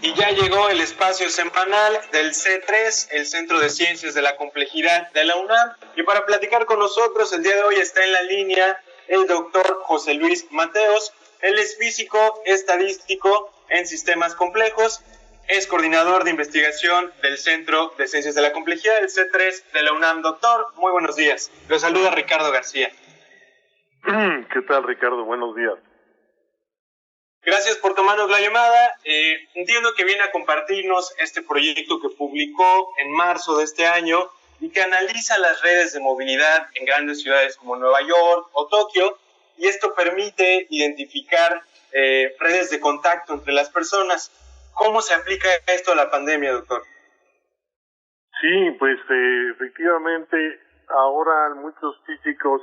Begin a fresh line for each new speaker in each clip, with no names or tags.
Y ya llegó el espacio semanal del C3, el Centro de Ciencias de la Complejidad de la UNAM. Y para platicar con nosotros el día de hoy está en la línea el doctor José Luis Mateos. Él es físico estadístico en sistemas complejos, es coordinador de investigación del Centro de Ciencias de la Complejidad, el C3 de la UNAM. Doctor, muy buenos días. Lo saluda Ricardo García.
¿Qué tal, Ricardo? Buenos días.
Gracias por tomarnos la llamada. Entiendo que viene a compartirnos este proyecto que publicó en marzo de este año y que analiza las redes de movilidad en grandes ciudades como Nueva York o Tokio, y esto permite identificar redes de contacto entre las personas. ¿Cómo se aplica esto a la pandemia, doctor?
Sí, pues efectivamente, ahora muchos físicos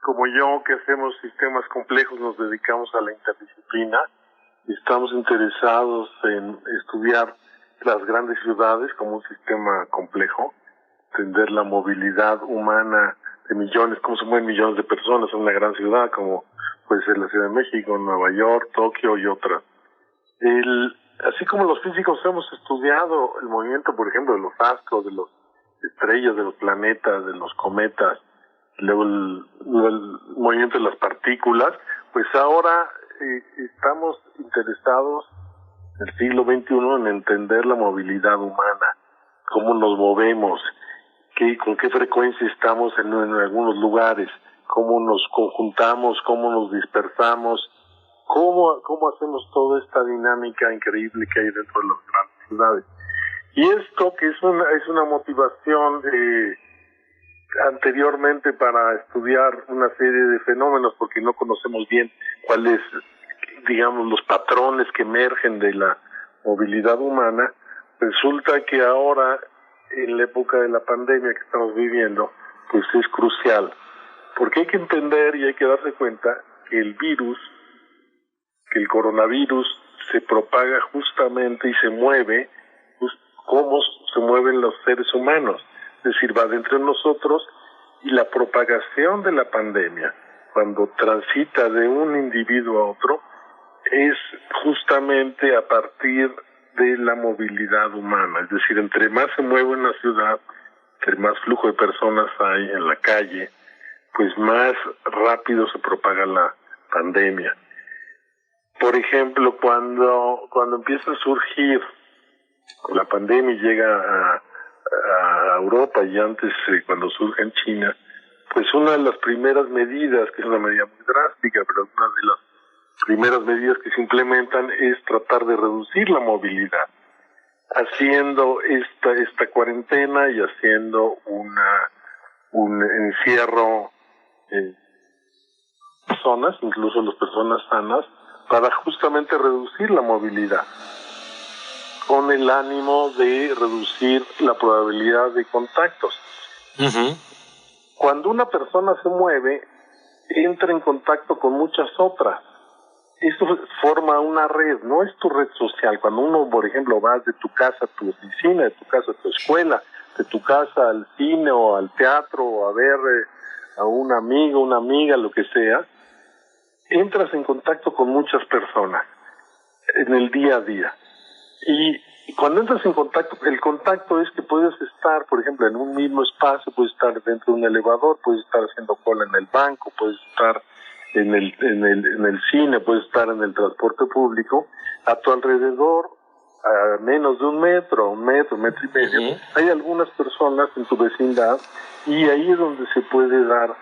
como yo, que hacemos sistemas complejos, nos dedicamos a la interdisciplina. Estamos interesados en estudiar las grandes ciudades como un sistema complejo, entender la movilidad humana de millones, cómo se mueven millones de personas en una gran ciudad, como puede ser la Ciudad de México, Nueva York, Tokio y otras. Así como los físicos hemos estudiado el movimiento, por ejemplo, de los astros, de las estrellas, de los planetas, de los cometas, luego el movimiento de las partículas, pues ahora estamos interesados en el siglo XXI en entender la movilidad humana, cómo nos movemos, con qué frecuencia estamos en algunos lugares, cómo nos conjuntamos, cómo nos dispersamos, cómo hacemos toda esta dinámica increíble que hay dentro de las grandes ciudades. Y esto que es una motivación anteriormente para estudiar una serie de fenómenos, porque no conocemos bien cuáles, digamos, los patrones que emergen de la movilidad humana. Resulta que ahora, en la época de la pandemia que estamos viviendo, pues es crucial, porque hay que entender y hay que darse cuenta que el coronavirus se propaga justamente y se mueve como se mueven los seres humanos. Es decir, va dentro de nosotros, y la propagación de la pandemia, cuando transita de un individuo a otro, es justamente a partir de la movilidad humana. Es decir, entre más se mueve una ciudad, entre más flujo de personas hay en la calle, pues más rápido se propaga la pandemia. Por ejemplo, cuando empieza a surgir la pandemia y llega a Europa, y antes cuando surge en China, pues una de las primeras medidas, que es una medida muy drástica, pero una de las primeras medidas que se implementan es tratar de reducir la movilidad, haciendo esta cuarentena y haciendo un encierro personas, incluso las personas sanas, para justamente reducir la movilidad, con el ánimo de reducir la probabilidad de contactos.
Uh-huh.
Cuando una persona se mueve, entra en contacto con muchas otras. Esto forma una red, no es tu red social. Cuando uno, por ejemplo, vas de tu casa a tu oficina, de tu casa a tu escuela, de tu casa al cine o al teatro, o a ver a un amigo, una amiga, lo que sea, entras en contacto con muchas personas en el día a día. Y cuando entras en contacto, el contacto es que puedes estar, por ejemplo, en un mismo espacio, puedes estar dentro de un elevador, puedes estar haciendo cola en el banco, puedes estar en el cine, puedes estar en el transporte público, a tu alrededor, a menos de un metro y medio, uh-huh, hay algunas personas en tu vecindad, y ahí es donde se puede dar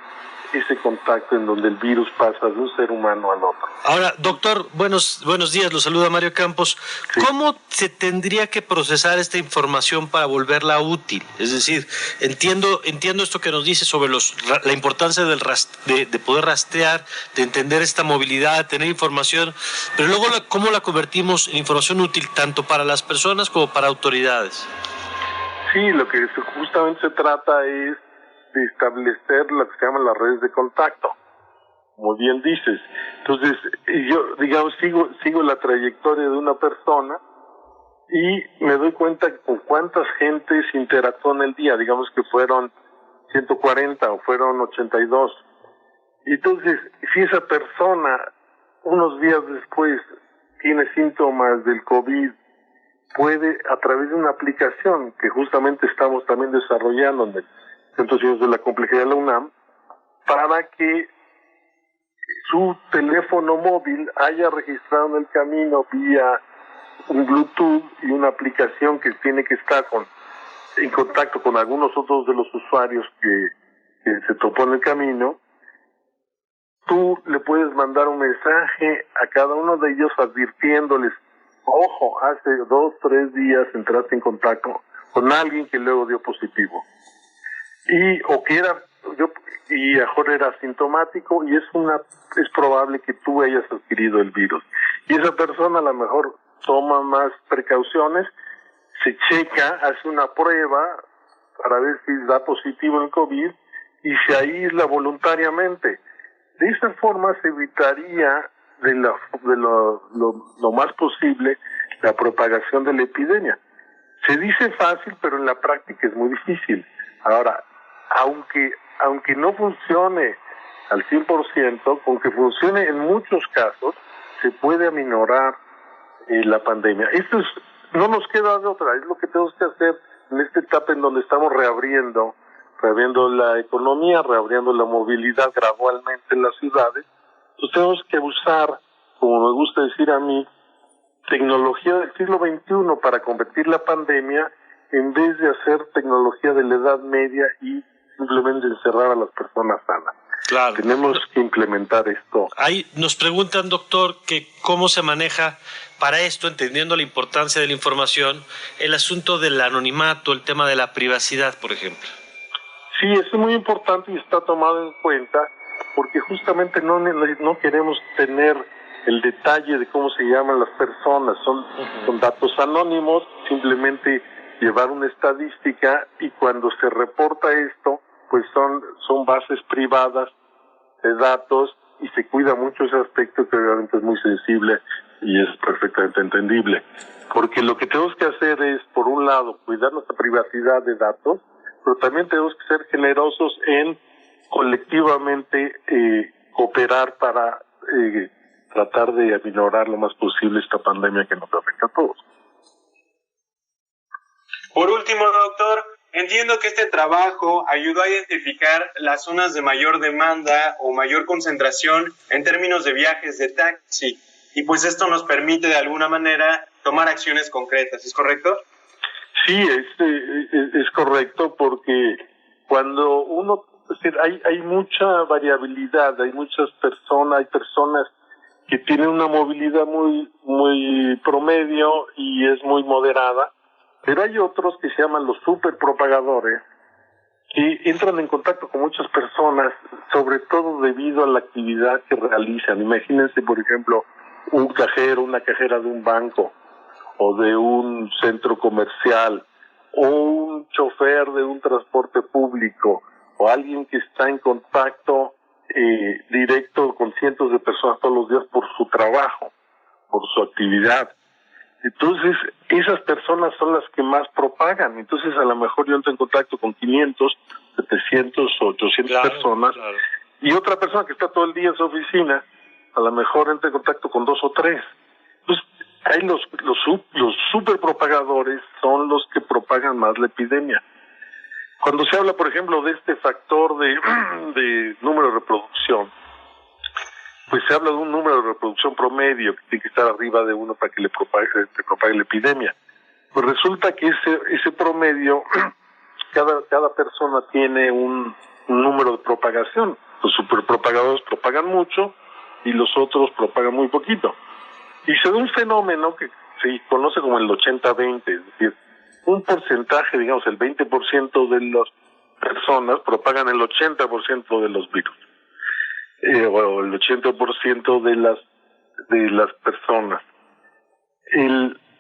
ese contacto en donde el virus pasa de un ser humano al otro.
Ahora, doctor, buenos días, lo saluda Mario Campos. Sí. ¿Cómo se tendría que procesar esta información para volverla útil? Es decir, entiendo esto que nos dice sobre la importancia de poder rastrear, de entender esta movilidad, tener información, pero luego ¿cómo la convertimos en información útil tanto para las personas como para autoridades?
Sí, lo que justamente se trata es de establecer lo que se llaman las redes de contacto, como bien dices. Entonces, yo, digamos, sigo la trayectoria de una persona y me doy cuenta con cuántas gentes interactuó en el día. Digamos que fueron 140 o fueron 82. Y entonces, si esa persona unos días después tiene síntomas del COVID, puede, a través de una aplicación que justamente estamos también desarrollando en el Centro de Ciencias de la Complejidad de la UNAM, para que su teléfono móvil haya registrado en el camino vía un Bluetooth y una aplicación que tiene que estar en contacto con algunos otros de los usuarios que se topó en el camino. Tú le puedes mandar un mensaje a cada uno de ellos advirtiéndoles: ojo, hace 2, 3 días entraste en contacto con alguien que luego dio positivo. Y mejor era asintomático y es probable que tú hayas adquirido el virus. Y esa persona a lo mejor toma más precauciones, se checa, hace una prueba para ver si da positivo el COVID y se aísla voluntariamente. De esa forma se evitaría lo más posible la propagación de la epidemia. Se dice fácil, pero en la práctica es muy difícil. Ahora, aunque no funcione al 100%, con que funcione en muchos casos, se puede aminorar la pandemia. Esto no nos queda de otra, es lo que tenemos que hacer en esta etapa en donde estamos reabriendo la economía, reabriendo la movilidad gradualmente en las ciudades. Entonces tenemos que usar, como me gusta decir a mí, tecnología del siglo XXI para combatir la pandemia, en vez de hacer tecnología de la Edad Media y simplemente encerrar a las personas sanas.
Claro.
Tenemos que implementar esto.
Ahí nos preguntan, doctor, que cómo se maneja para esto, entendiendo la importancia de la información, el asunto del anonimato, el tema de la privacidad, por ejemplo.
Sí, eso es muy importante y está tomado en cuenta, porque justamente no queremos tener el detalle de cómo se llaman las personas. Son datos anónimos, simplemente llevar una estadística, y cuando se reporta esto, pues son bases privadas de datos y se cuida mucho ese aspecto, que obviamente es muy sensible y es perfectamente entendible. Porque lo que tenemos que hacer es, por un lado, cuidar nuestra privacidad de datos, pero también tenemos que ser generosos en colectivamente cooperar para tratar de aminorar lo más posible esta pandemia que nos afecta a todos.
Por último, doctor, entiendo que este trabajo ayudó a identificar las zonas de mayor demanda o mayor concentración en términos de viajes de taxi, y pues esto nos permite de alguna manera tomar acciones concretas, ¿es correcto?
Sí, es correcto, porque cuando hay mucha variabilidad, hay personas que tienen una movilidad muy promedio y es muy moderada, pero hay otros que se llaman los superpropagadores, que entran en contacto con muchas personas, sobre todo debido a la actividad que realizan. Imagínense, por ejemplo, una cajera de un banco, o de un centro comercial, o un chofer de un transporte público, o alguien que está en contacto directo con cientos de personas todos los días por su trabajo, por su actividad. Entonces, esas personas son las que más propagan. Entonces, a lo mejor yo entro en contacto con 500, 700 o 800 personas, claro. Y otra persona que está todo el día en su oficina, a lo mejor entra en contacto con 2 o 3. Entonces, hay los superpropagadores son los que propagan más la epidemia. Cuando se habla, por ejemplo, de este factor de número de reproducción, pues se habla de un número de reproducción promedio que tiene que estar arriba de 1 para que le propague la epidemia. Pues resulta que ese promedio, cada persona tiene un número de propagación. Los superpropagadores propagan mucho y los otros propagan muy poquito. Y se da un fenómeno que se conoce como el 80-20, es decir, un porcentaje, digamos el 20% de las personas propagan el 80% de los virus, o el 80% de las personas.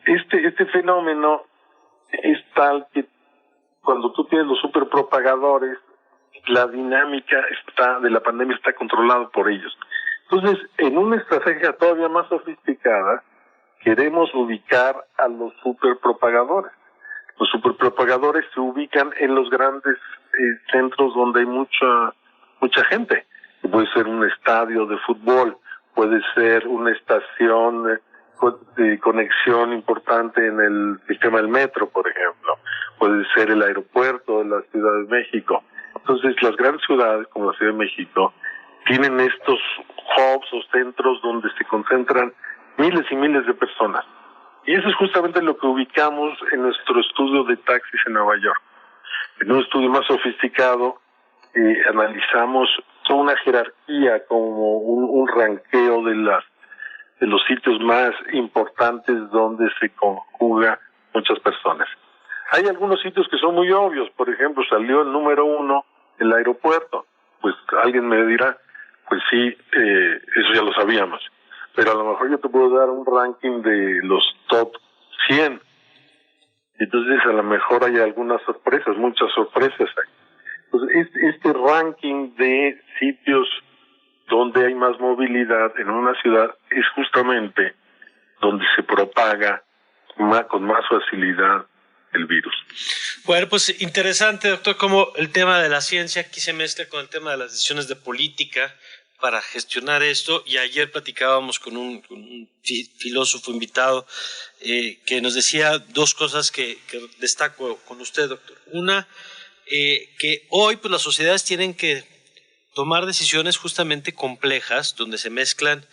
Este fenómeno es tal que cuando tú tienes los superpropagadores, la dinámica de la pandemia está controlada por ellos. Entonces, en una estrategia todavía más sofisticada, queremos ubicar a los superpropagadores. Los superpropagadores se ubican en los grandes centros donde hay mucha gente. Puede ser un estadio de fútbol, puede ser una estación de conexión importante en el sistema del metro, por ejemplo, puede ser el aeropuerto de la Ciudad de México. Entonces, las grandes ciudades como la Ciudad de México tienen estos hubs o centros donde se concentran miles y miles de personas. Y eso es justamente lo que ubicamos en nuestro estudio de taxis en Nueva York. En un estudio más sofisticado, analizamos toda una jerarquía, como un ranqueo de los sitios más importantes donde se conjuga muchas personas. Hay algunos sitios que son muy obvios, por ejemplo, salió el número 1 el aeropuerto. Pues alguien me dirá, pues sí, eso ya lo sabíamos, pero a lo mejor yo te puedo dar un ranking de los top 100. Entonces a lo mejor hay algunas sorpresas, muchas sorpresas ahí. Entonces este ranking de sitios donde hay más movilidad en una ciudad es justamente donde se propaga con más facilidad el virus.
Bueno, pues interesante, doctor, cómo el tema de la ciencia aquí se mezcla con el tema de las decisiones de política para gestionar esto. Y ayer platicábamos con un filósofo invitado que nos decía dos cosas que destaco con usted, doctor. Una, que hoy pues las sociedades tienen que tomar decisiones justamente complejas, donde se mezclan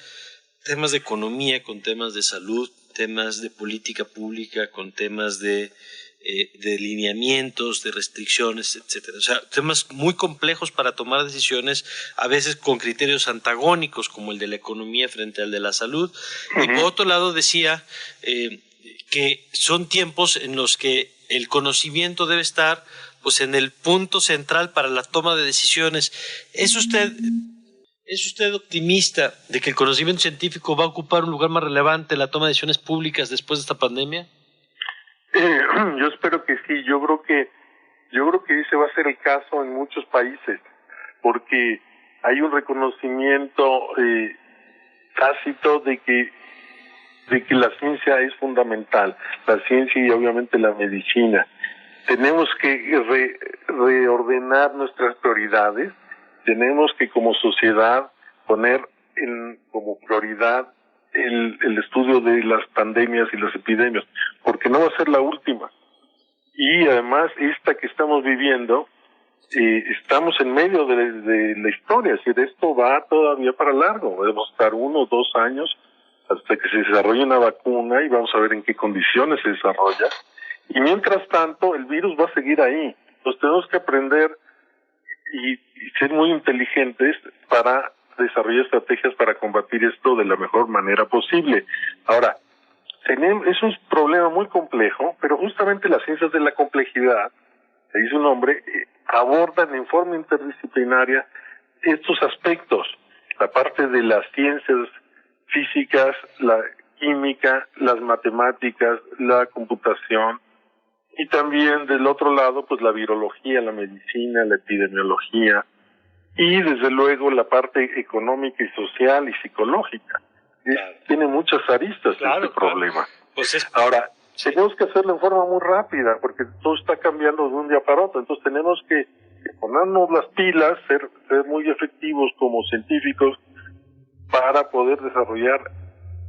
temas de economía con temas de salud, temas de política pública con temas de lineamientos, de restricciones, etcétera. O sea, temas muy complejos para tomar decisiones, a veces con criterios antagónicos, como el de la economía frente al de la salud. Uh-huh. Y por otro lado decía que son tiempos en los que el conocimiento debe estar pues en el punto central para la toma de decisiones. ¿Es usted optimista de que el conocimiento científico va a ocupar un lugar más relevante en la toma de decisiones públicas después de esta pandemia?
Yo espero que sí. Yo creo que ese va a ser el caso en muchos países, porque hay un reconocimiento tácito de que la ciencia es fundamental, la ciencia y obviamente la medicina. Tenemos que reordenar nuestras prioridades, tenemos que como sociedad poner como prioridad el estudio de las pandemias y las epidemias, porque no va a ser la última. Y además esta que estamos viviendo, estamos en medio de la historia, es decir, esto va todavía para largo, debemos estar 1 o 2 años hasta que se desarrolle una vacuna y vamos a ver en qué condiciones se desarrolla. Y mientras tanto, el virus va a seguir ahí. Entonces tenemos que aprender y ser muy inteligentes para desarrollar estrategias para combatir esto de la mejor manera posible. Ahora, es un problema muy complejo, pero justamente las ciencias de la complejidad, que dice un nombre, abordan en forma interdisciplinaria estos aspectos. La parte de las ciencias físicas, la química, las matemáticas, la computación, y también del otro lado, pues la virología, la medicina, la epidemiología, y desde luego la parte económica y social y psicológica. Claro. Tiene muchas aristas este problema.
Pues
ahora, tenemos que hacerlo en forma muy rápida, porque todo está cambiando de un día para otro, entonces tenemos que ponernos las pilas, ser muy efectivos como científicos para poder desarrollar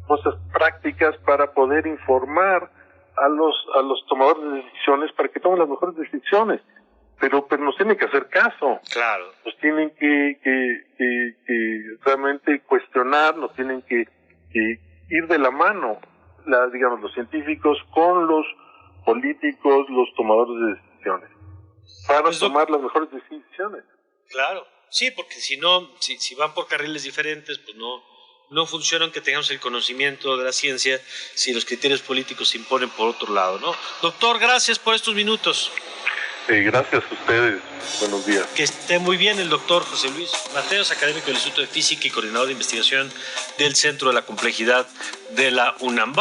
cosas prácticas, para poder informar a los tomadores de decisiones para que tomen las mejores decisiones, pero nos tienen que hacer caso.
Claro.
Nos tienen que realmente cuestionar, nos tienen que ir de la mano, los científicos con los políticos, los tomadores de decisiones, para tomar las mejores decisiones.
Claro, sí, porque si no, si van por carriles diferentes, pues no funciona aunque tengamos el conocimiento de la ciencia si los criterios políticos se imponen por otro lado, ¿no? Doctor, gracias por estos minutos.
Gracias a ustedes. Buenos días.
Que esté muy bien el doctor José Luis Mateos, académico del Instituto de Física y coordinador de investigación del Centro de la Complejidad de la UNAM.